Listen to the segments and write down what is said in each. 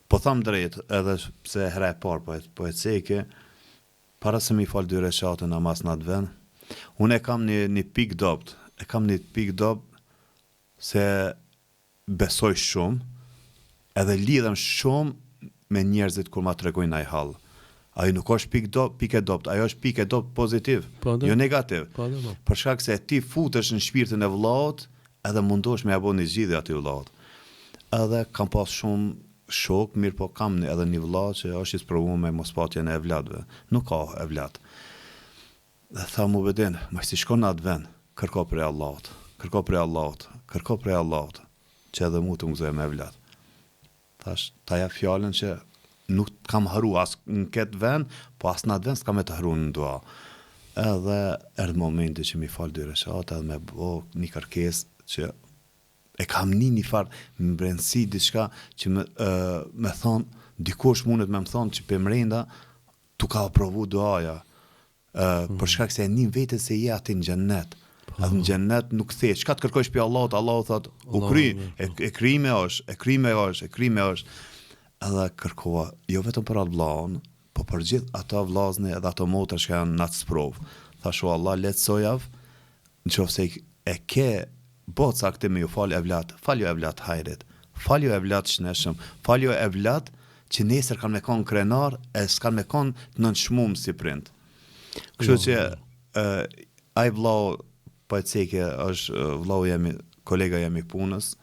Po tham drejt, edhe pse hera e parë po e ceke, para se mi fal 2 rekate namaz në atë vend, unë e kam një pikë dopt. E kam një pikë dopt se besoj shumë, edhe lidhem shumë me njerëzit kur ma tregojnë ai hall. Ajo nuk është pikë dopt, ajo është pikë dopt pozitiv, jo negativ. Për shkak se ti futesh në shpirtin e vëllaut, edhe mundosh me ja bëni zgjidhje aty vëllaut. Edhe kam pas shumë shok, mirë po kam edhe një vëlla që është i sprovuar me mospatjen e evlatëve. Nuk ka evlat. Dhe tha mu bedin, ma si shkon në atë vend, kërko prej Allahut, që edhe mu të mëzoj me evlat. Thash, ta ja fjallën që nuk kam haru as në këtë vend, po as në atë vend s'kam e të haru në dua. Edhe erdhë momenti që mi falë 2 rekate, edhe me bo një kërkesë që e kam një farë më brendësi diçka që me thonë, dikush mundet me më thonë që për mrenda tu ka aprovu duaja, për shkak se e një vete se je ati në xhennet. Atë në xhennet nuk the, çka të kërkosh për Allahut, Allahu thot, u kry, e krime është. Edhe kërkova, jo vetëm për atë vllaun, po për gjithë ata vllazne edhe ato motra që janë në atë sprov. Thashu Allah, letësojav, nëse e ke boca këtë me ju falë evlat, faljo evlat hajrit, faljo evlat shneshëm, faljo evlat që nesër kanë me konë krenar, e s'kanë me konë të nënshmum si prind. Kështu që ai vllau po e ceke është vllau jemi, kolega jemi punës,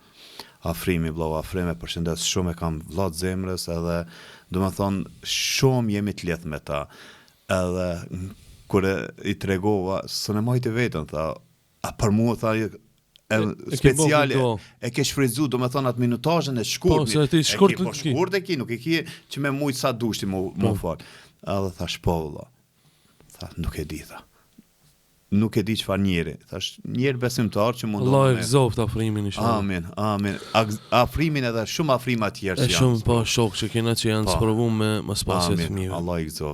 Afrimi, vllau Afrime, përshëndes shumë, e kam vllat zemrës, edhe do me thonë shumë jemi të lehtë me ta. Edhe kur i tregova, së në majtë vetën, tha, a për mua, tha, speciale, e ke shfrytzu, do me thonë atë minutazhen e shkurt, shkurt e ki, nuk e ki që me mujtë sa dushti mu falë. Edhe thash, po, vëlla, tha, nuk e di, tha. Nuk e di çfarë njeri. Thash, njeri besimtar që mundon. Allah e gëzoft Afrimin inshallah. Amin. Afrimin edhe shumë afrima të tjerë që janë. Shumë po shok që kena që janë sprovuar me spasje të fëmijëve. Allah i gëzoft.